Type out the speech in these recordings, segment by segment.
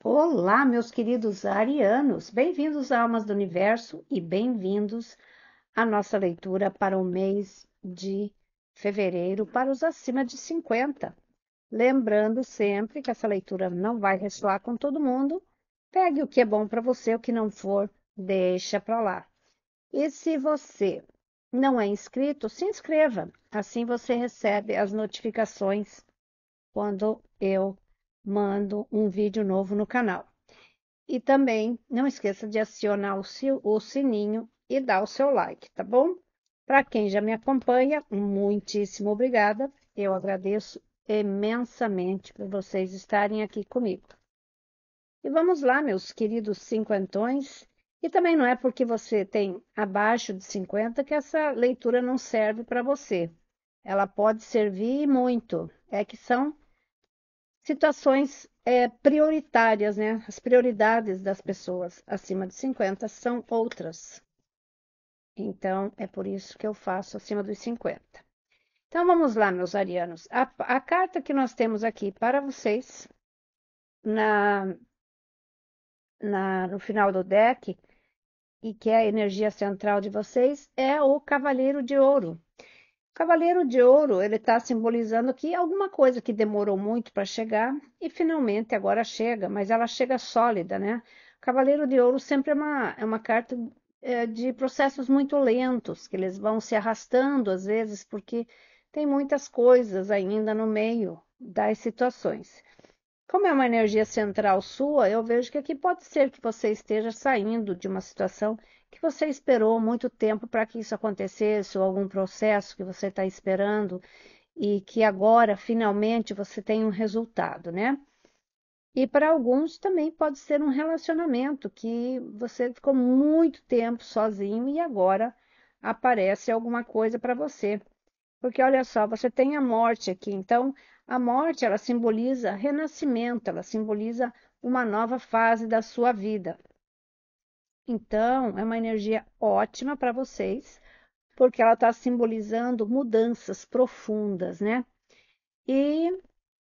Olá, meus queridos arianos, bem-vindos a Almas do Universo e bem-vindos à nossa leitura para o mês de fevereiro para os acima de 50. Lembrando sempre que essa leitura não vai ressoar com todo mundo. Pegue o que é bom para você, o que não for, deixa para lá. E se você não é inscrito, se inscreva. Assim você recebe as notificações quando eu mando um vídeo novo no canal. E também não esqueça de acionar o sininho e dar o seu like, tá bom? Para quem já me acompanha, muitíssimo obrigada. Eu agradeço imensamente por vocês estarem aqui comigo. E vamos lá, meus queridos cinquentões. E também não é porque você tem abaixo de 50 que essa leitura não serve para você. Ela pode servir muito. É que são situações prioritárias, né? As prioridades das pessoas acima de 50 são outras. Então, é por isso que eu faço acima dos 50. Então, vamos lá, meus arianos. A carta que nós temos aqui para vocês, na, no final do deck, e que é a energia central de vocês, é o Cavaleiro de Ouro. Cavaleiro de Ouro, ele está simbolizando aqui alguma coisa que demorou muito para chegar e finalmente agora chega, mas ela chega sólida, né? Cavaleiro de Ouro sempre é uma carta de processos muito lentos, que eles vão se arrastando às vezes, porque tem muitas coisas ainda no meio das situações. Como é uma energia central sua, eu vejo que aqui pode ser que você esteja saindo de uma situação que você esperou muito tempo para que isso acontecesse, ou algum processo que você está esperando e que agora finalmente você tem um resultado, né? E para alguns também pode ser um relacionamento que você ficou muito tempo sozinho e agora aparece alguma coisa para você. Porque olha só, você tem a morte aqui, então a morte ela simboliza renascimento, ela simboliza uma nova fase da sua vida. Então, é uma energia ótima para vocês, porque ela está simbolizando mudanças profundas, né? E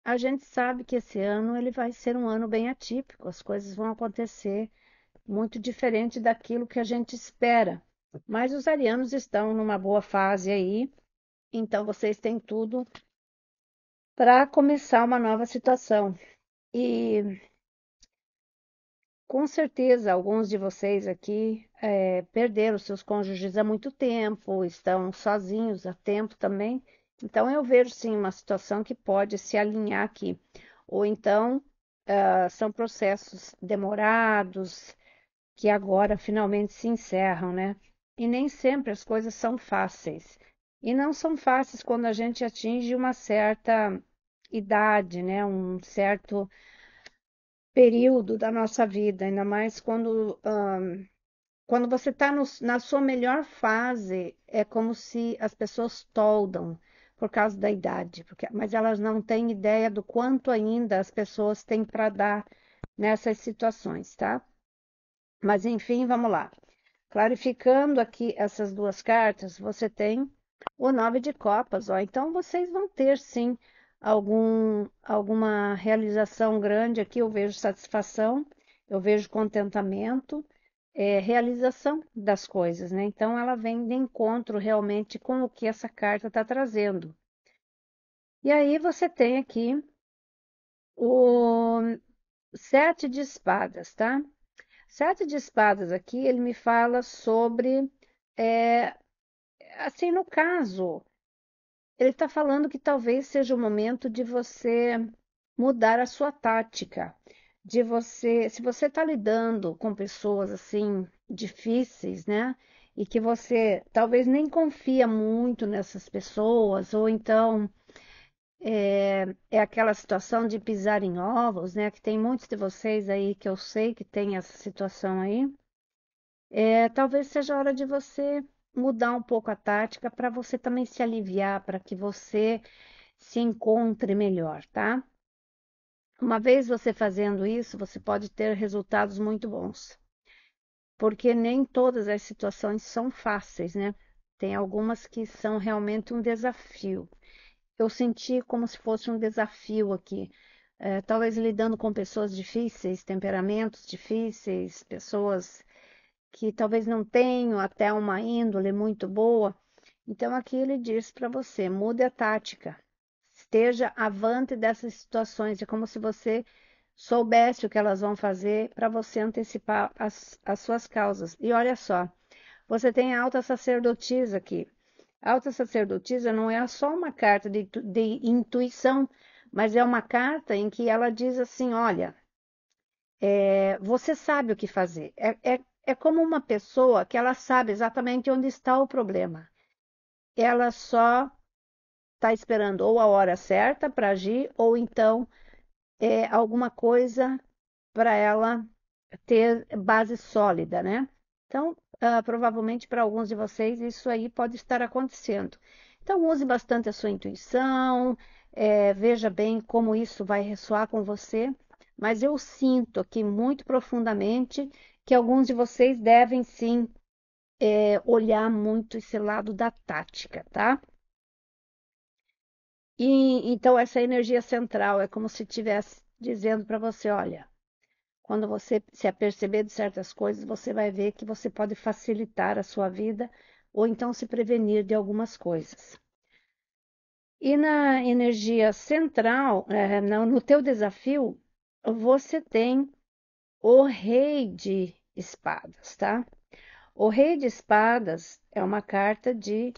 a gente sabe que esse ano ele vai ser um ano bem atípico, as coisas vão acontecer muito diferente daquilo que a gente espera. Mas os arianos estão numa boa fase aí, então vocês têm tudo para começar uma nova situação. E com certeza alguns de vocês aqui perderam seus cônjuges há muito tempo, estão sozinhos há tempo também. Então eu vejo sim uma situação que pode se alinhar aqui. Ou então são processos demorados que agora finalmente se encerram, né? E nem sempre as coisas são fáceis. E não são fáceis quando a gente atinge uma certa idade, né? Um certo período da nossa vida, ainda mais quando você está na sua melhor fase, é como se as pessoas toldam por causa da idade, mas elas não têm ideia do quanto ainda as pessoas têm para dar nessas situações, tá? Mas enfim, vamos lá. Clarificando aqui essas duas cartas, você tem o 9 de copas, ó. Então vocês vão ter sim alguma realização grande aqui. Eu vejo satisfação, eu vejo contentamento, realização das coisas, né? Então ela vem de encontro realmente com o que essa carta está trazendo. E aí você tem aqui o 7 de espadas, tá? 7 de espadas aqui, ele me fala sobre, é, assim, no caso, ele está falando que talvez seja o momento de você mudar a sua tática, de você, se você está lidando com pessoas assim difíceis, né? E que você talvez nem confia muito nessas pessoas, ou então é aquela situação de pisar em ovos, né? Que tem muitos de vocês aí que eu sei que tem essa situação aí. Talvez seja a hora de você mudar um pouco a tática para você também se aliviar, para que você se encontre melhor, tá? Uma vez você fazendo isso, você pode ter resultados muito bons, porque nem todas as situações são fáceis, né? Tem algumas que são realmente um desafio. Eu senti como se fosse um desafio aqui. talvez lidando com pessoas difíceis, temperamentos difíceis, pessoas que talvez não tenham até uma índole muito boa. Então, aqui ele diz para você: mude a tática, esteja avante dessas situações. É como se você soubesse o que elas vão fazer para você antecipar as suas causas. E olha só, você tem a alta sacerdotisa aqui. A alta sacerdotisa não é só uma carta de intuição, mas é uma carta em que ela diz assim: olha, você sabe o que fazer. É como uma pessoa que ela sabe exatamente onde está o problema. Ela só está esperando ou a hora certa para agir, ou então alguma coisa para ela ter base sólida, né? Então, provavelmente para alguns de vocês isso aí pode estar acontecendo. Então, use bastante a sua intuição, veja bem como isso vai ressoar com você, mas eu sinto aqui muito profundamente que alguns de vocês devem sim olhar muito esse lado da tática, tá? E então essa energia central é como se estivesse dizendo para você, olha, quando você se aperceber de certas coisas, você vai ver que você pode facilitar a sua vida ou então se prevenir de algumas coisas. E na energia central, no teu desafio, você tem o rei de espadas, tá? O rei de espadas é uma carta de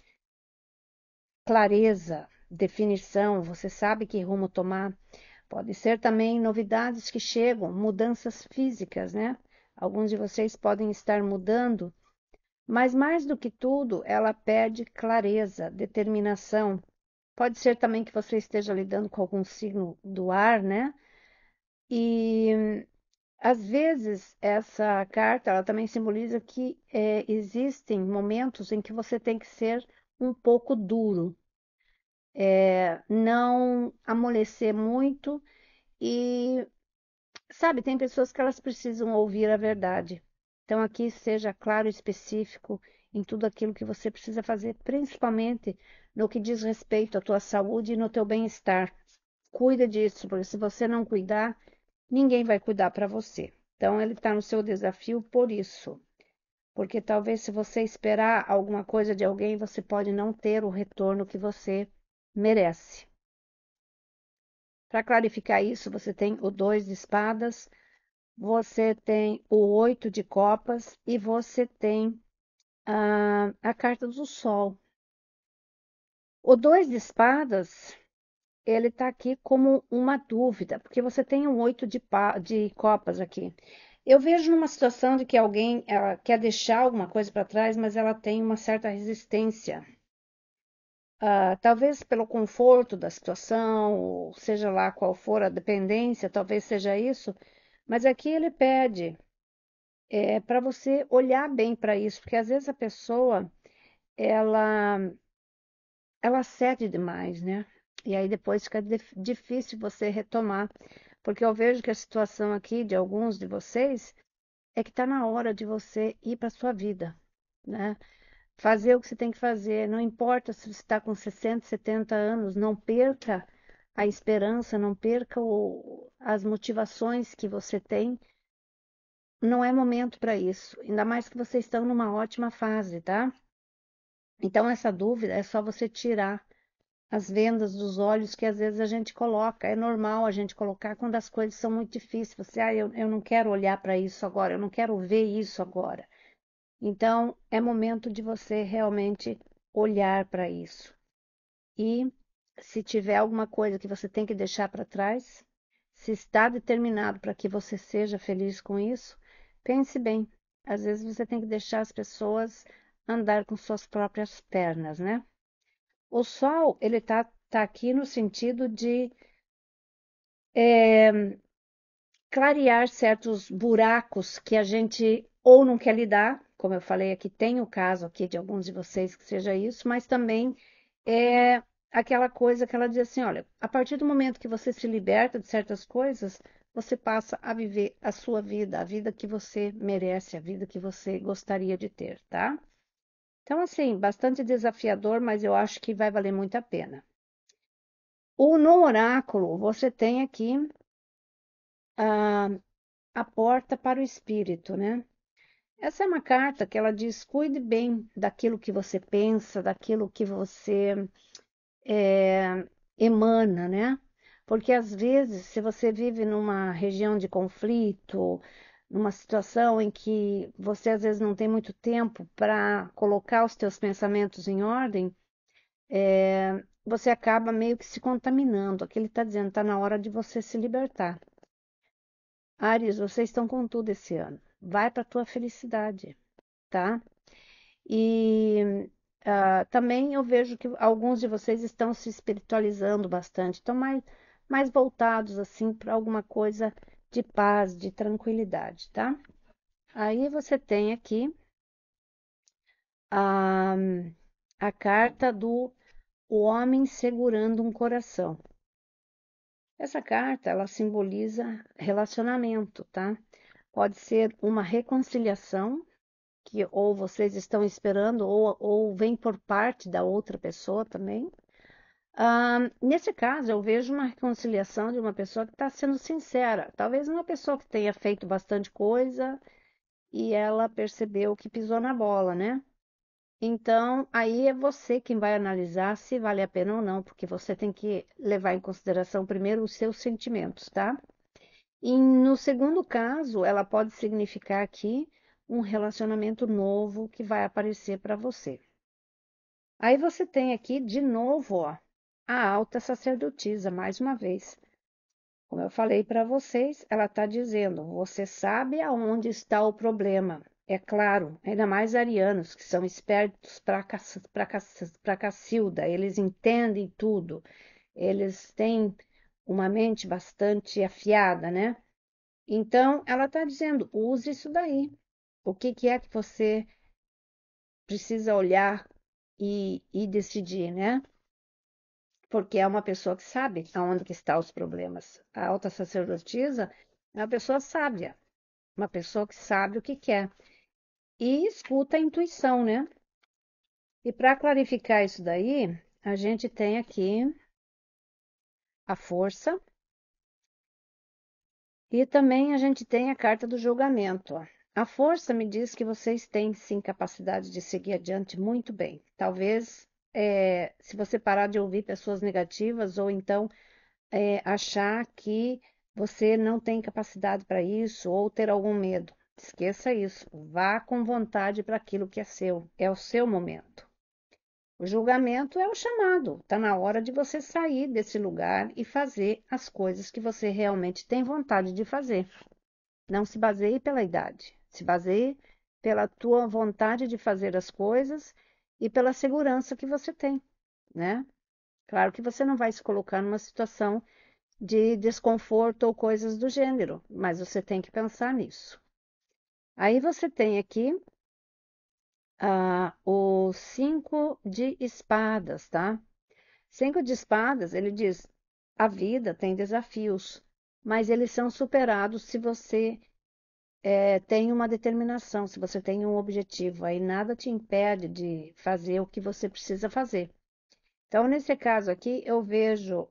clareza, definição, você sabe que rumo tomar. Pode ser também novidades que chegam, mudanças físicas, né? Alguns de vocês podem estar mudando, mas mais do que tudo, ela pede clareza, determinação. Pode ser também que você esteja lidando com algum signo do ar, né? E às vezes essa carta, ela também simboliza que existem momentos em que você tem que ser um pouco duro, não amolecer muito e, sabe, tem pessoas que elas precisam ouvir a verdade. Então aqui seja claro e específico em tudo aquilo que você precisa fazer, principalmente no que diz respeito à tua saúde e no teu bem-estar. Cuida disso, porque se você não cuidar, ninguém vai cuidar para você. Então ele está no seu desafio por isso. Porque talvez se você esperar alguma coisa de alguém, você pode não ter o retorno que você merece. Para clarificar isso, você tem o 2 de espadas, você tem o 8 de copas e você tem a carta do sol. O 2 de espadas, ele está aqui como uma dúvida, porque você tem um 8 de copas aqui. Eu vejo numa situação de que alguém ela quer deixar alguma coisa para trás, mas ela tem uma certa resistência. Talvez pelo conforto da situação, ou seja lá qual for a dependência, talvez seja isso, mas aqui ele pede para você olhar bem para isso, porque às vezes a pessoa ela ela cede demais, né? E aí depois fica difícil você retomar, porque eu vejo que a situação aqui de alguns de vocês é que está na hora de você ir para sua vida, né? Fazer o que você tem que fazer, não importa se você está com 60, 70 anos, não perca a esperança, não perca as motivações que você tem. Não é momento para isso, ainda mais que vocês estão numa ótima fase, tá? Então, essa dúvida é só você tirar as vendas dos olhos que às vezes a gente coloca. É normal a gente colocar quando as coisas são muito difíceis. Você, eu não quero olhar para isso agora, eu não quero ver isso agora. Então, é momento de você realmente olhar para isso. E se tiver alguma coisa que você tem que deixar para trás, se está determinado para que você seja feliz com isso, pense bem. Às vezes você tem que deixar as pessoas andar com suas próprias pernas, né? O sol, ele tá aqui no sentido de clarear certos buracos que a gente ou não quer lidar, como eu falei aqui, tem o caso aqui de alguns de vocês que seja isso, mas também é aquela coisa que ela diz assim, olha, a partir do momento que você se liberta de certas coisas, você passa a viver a sua vida, a vida que você merece, a vida que você gostaria de ter, tá? Então, assim, bastante desafiador, mas eu acho que vai valer muito a pena. No oráculo, você tem aqui a, a porta para o espírito, né? Essa é uma carta que ela diz: cuide bem daquilo que você pensa, daquilo que você emana, né? Porque às vezes, se você vive numa região de conflito, numa situação em que você às vezes não tem muito tempo para colocar os teus pensamentos em ordem, você acaba meio que se contaminando. Aqui ele está dizendo, está na hora de você se libertar. Áries, vocês estão com tudo esse ano. Vai para a tua felicidade, tá? E também eu vejo que alguns de vocês estão se espiritualizando bastante, estão mais voltados assim para alguma coisa de paz, de tranquilidade, tá? Aí você tem aqui a, a carta do o homem segurando um coração. Essa carta, ela simboliza relacionamento, tá? Pode ser uma reconciliação que ou vocês estão esperando ou vem por parte da outra pessoa também. Nesse caso, eu vejo uma reconciliação de uma pessoa que está sendo sincera. Talvez uma pessoa que tenha feito bastante coisa e ela percebeu que pisou na bola, né? Então, aí é você quem vai analisar se vale a pena ou não, porque você tem que levar em consideração primeiro os seus sentimentos, tá? E no segundo caso, ela pode significar aqui um relacionamento novo que vai aparecer para você. Aí você tem aqui de novo, ó, a alta sacerdotisa, mais uma vez. Como eu falei para vocês, ela está dizendo: você sabe aonde está o problema. É claro, ainda mais arianos, que são espertos pra cacilda, eles entendem tudo, eles têm uma mente bastante afiada, né? Então, ela está dizendo: use isso daí. O que, que é que você precisa olhar e decidir, né? Porque é uma pessoa que sabe aonde que estão os problemas. A alta sacerdotisa é uma pessoa sábia, uma pessoa que sabe o que quer e escuta a intuição, né? E para clarificar isso daí, a gente tem aqui a força e também a gente tem a carta do julgamento. Ó. A força me diz que vocês têm sim capacidade de seguir adiante muito bem. Talvez, se você parar de ouvir pessoas negativas ou então achar que você não tem capacidade para isso ou ter algum medo. Esqueça isso. Vá com vontade para aquilo que é seu. É o seu momento. O julgamento é o chamado. Está na hora de você sair desse lugar e fazer as coisas que você realmente tem vontade de fazer. Não se baseie pela idade. Se baseie pela tua vontade de fazer as coisas e pela segurança que você tem, né? Claro que você não vai se colocar numa situação de desconforto ou coisas do gênero, mas você tem que pensar nisso. Aí você tem aqui o cinco de espadas, tá? Cinco de espadas, ele diz, a vida tem desafios, mas eles são superados se você tem uma determinação, se você tem um objetivo, aí nada te impede de fazer o que você precisa fazer. Então, nesse caso aqui, eu vejo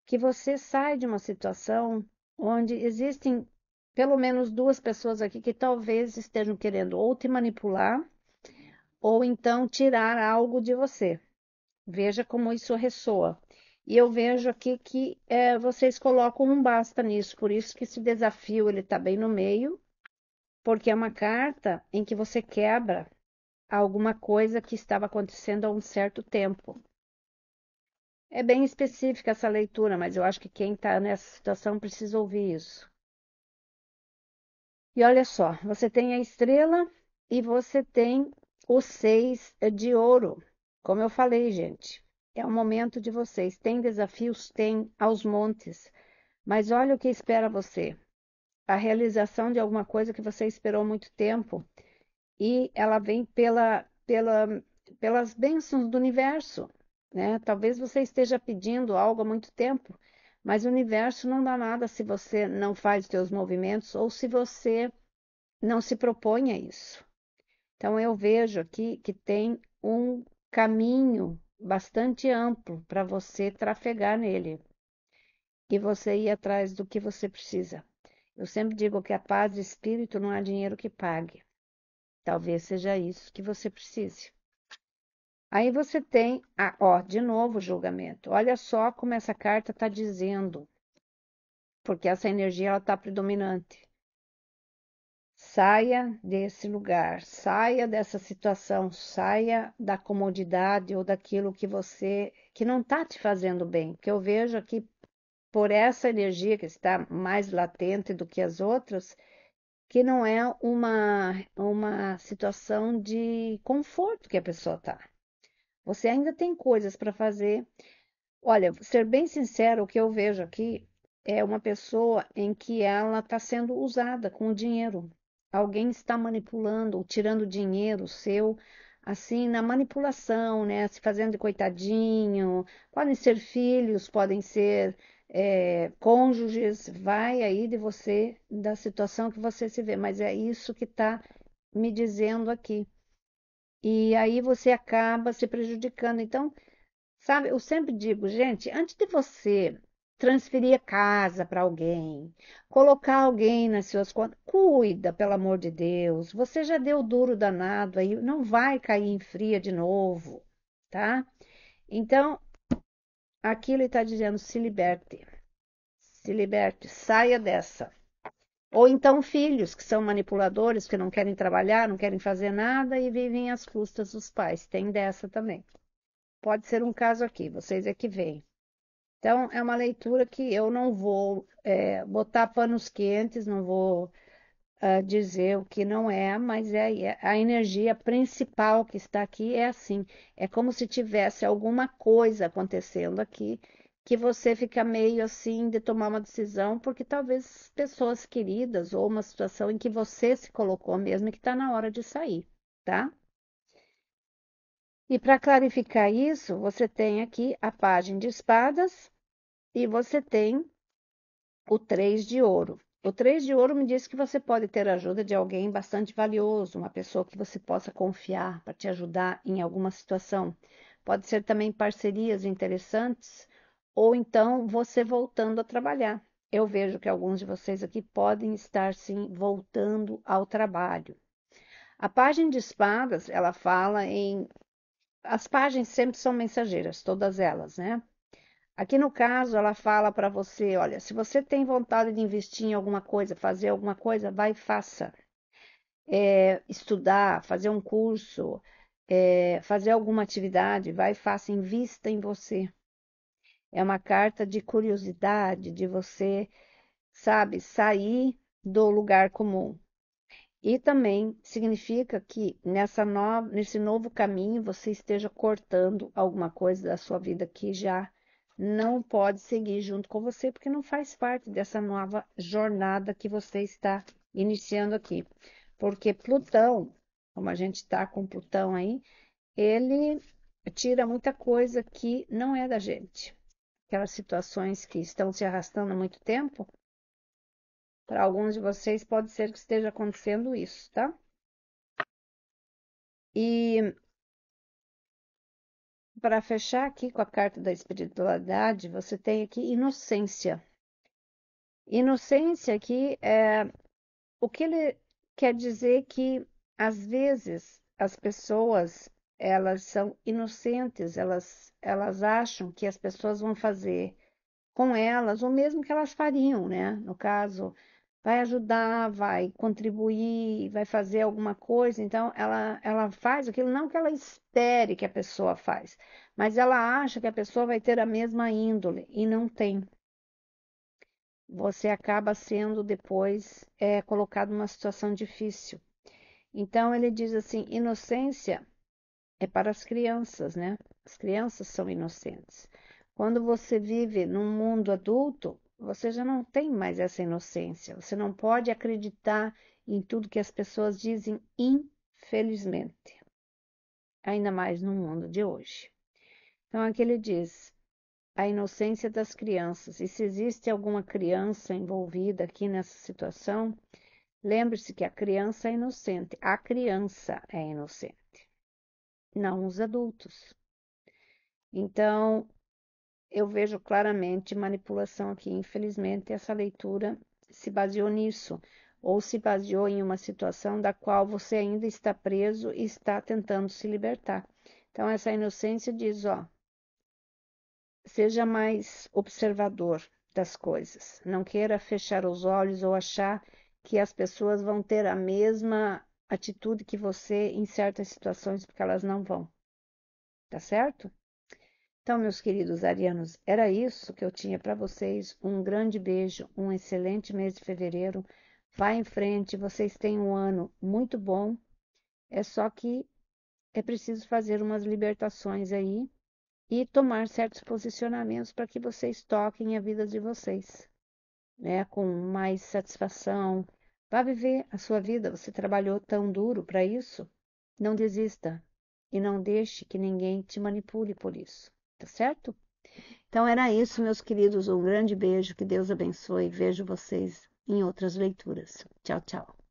que você sai de uma situação onde existem pelo menos duas pessoas aqui que talvez estejam querendo ou te manipular ou então tirar algo de você. Veja como isso ressoa. E eu vejo aqui que vocês colocam um basta nisso, por isso que esse desafio ele está bem no meio, porque é uma carta em que você quebra alguma coisa que estava acontecendo há um certo tempo. É bem específica essa leitura, mas eu acho que quem está nessa situação precisa ouvir isso. E olha só, você tem a estrela e você tem o seis de ouro. Como eu falei, gente, é o momento de vocês. Tem desafios? Tem aos montes. Mas olha o que espera você. A realização de alguma coisa que você esperou há muito tempo. E ela vem pelas bênçãos do universo, né? Talvez você esteja pedindo algo há muito tempo, mas o universo não dá nada se você não faz os seus movimentos ou se você não se propõe a isso. Então eu vejo aqui que tem um caminho bastante amplo para você trafegar nele. e você ir atrás do que você precisa. Eu sempre digo que a paz de espírito não há dinheiro que pague. Talvez seja isso que você precise. Aí você tem, ó, de novo o julgamento. Olha só como essa carta está dizendo, porque essa energia ela está predominante. Saia desse lugar, saia dessa situação, saia da comodidade ou daquilo que não está te fazendo bem. Porque eu vejo aqui, por essa energia que está mais latente do que as outras, que não é uma situação de conforto que a pessoa está. Você ainda tem coisas para fazer. Olha, ser bem sincero, o que eu vejo aqui é uma pessoa em que ela está sendo usada com o dinheiro. Alguém está manipulando ou tirando dinheiro seu, assim, na manipulação, né? Se fazendo de coitadinho. Podem ser filhos, podem ser cônjuges. Vai aí de você, da situação que você se vê. Mas é isso que está me dizendo aqui. E aí você acaba se prejudicando. Então, sabe, eu sempre digo, gente, antes de você transferir a casa para alguém, colocar alguém nas suas contas, cuida, pelo amor de Deus. Você já deu duro danado aí, não vai cair em fria de novo, tá? Então, aqui ele está dizendo, se liberte, saia dessa. Ou então filhos que são manipuladores, que não querem trabalhar, não querem fazer nada e vivem às custas dos pais. Tem dessa também. Pode ser um caso aqui, vocês é que veem. Então, é uma leitura que eu não vou botar panos quentes, não vou dizer o que não é, mas a energia principal que está aqui é assim: é como se tivesse alguma coisa acontecendo aqui que você fica meio assim de tomar uma decisão, porque talvez pessoas queridas ou uma situação em que você se colocou mesmo e que está na hora de sair, tá? E para clarificar isso, você tem aqui a página de espadas e você tem o 3 de ouro. O 3 de ouro me diz que você pode ter a ajuda de alguém bastante valioso, uma pessoa que você possa confiar para te ajudar em alguma situação. Pode ser também parcerias interessantes, ou então você voltando a trabalhar. Eu vejo que alguns de vocês aqui podem estar sim voltando ao trabalho. A página de espadas, ela fala em. As páginas sempre são mensageiras, todas elas, né? Aqui no caso, ela fala para você, olha, se você tem vontade de investir em alguma coisa, fazer alguma coisa, vai e faça. Estudar, fazer um curso, fazer alguma atividade, vai e faça, invista em você. É uma carta de curiosidade, de você, sabe, sair do lugar comum. E também significa que nesse novo caminho você esteja cortando alguma coisa da sua vida que já não pode seguir junto com você, porque não faz parte dessa nova jornada que você está iniciando aqui. Porque Plutão, como a gente está com Plutão aí, ele tira muita coisa que não é da gente. Aquelas situações que estão se arrastando há muito tempo, para alguns de vocês pode ser que esteja acontecendo isso, tá? E para fechar aqui com a carta da espiritualidade, você tem aqui inocência. Inocência aqui é o que ele quer dizer que às vezes as pessoas elas são inocentes, elas acham que as pessoas vão fazer com elas o mesmo que elas fariam, né? No caso, vai ajudar, vai contribuir, vai fazer alguma coisa. Então, ela faz aquilo não que ela espere que a pessoa faz, mas ela acha que a pessoa vai ter a mesma índole e não tem. Você acaba sendo depois colocado numa situação difícil. Então, ele diz assim: inocência é para as crianças, né? As crianças são inocentes. Quando você vive num mundo adulto, você já não tem mais essa inocência. Você não pode acreditar em tudo que as pessoas dizem, infelizmente. Ainda mais no mundo de hoje. Então, aqui ele diz a inocência das crianças. E se existe alguma criança envolvida aqui nessa situação, lembre-se que a criança é inocente. A criança é inocente, não os adultos. Então, eu vejo claramente manipulação aqui. Infelizmente, essa leitura se baseou nisso, ou se baseou em uma situação da qual você ainda está preso e está tentando se libertar. Então, essa inocência diz, ó, seja mais observador das coisas. Não queira fechar os olhos ou achar que as pessoas vão ter a mesma atitude que você em certas situações, porque elas não vão. Tá certo? Então, meus queridos arianos, era isso que eu tinha para vocês. Um grande beijo, um excelente mês de fevereiro. Vá em frente, vocês têm um ano muito bom. É só que é preciso fazer umas libertações aí e tomar certos posicionamentos para que vocês toquem a vida de vocês, né? Com mais satisfação. Vá viver a sua vida. Você trabalhou tão duro para isso. Não desista e não deixe que ninguém te manipule por isso. Tá certo? Então era isso, meus queridos. Um grande beijo, que Deus abençoe. Vejo vocês em outras leituras. Tchau, tchau.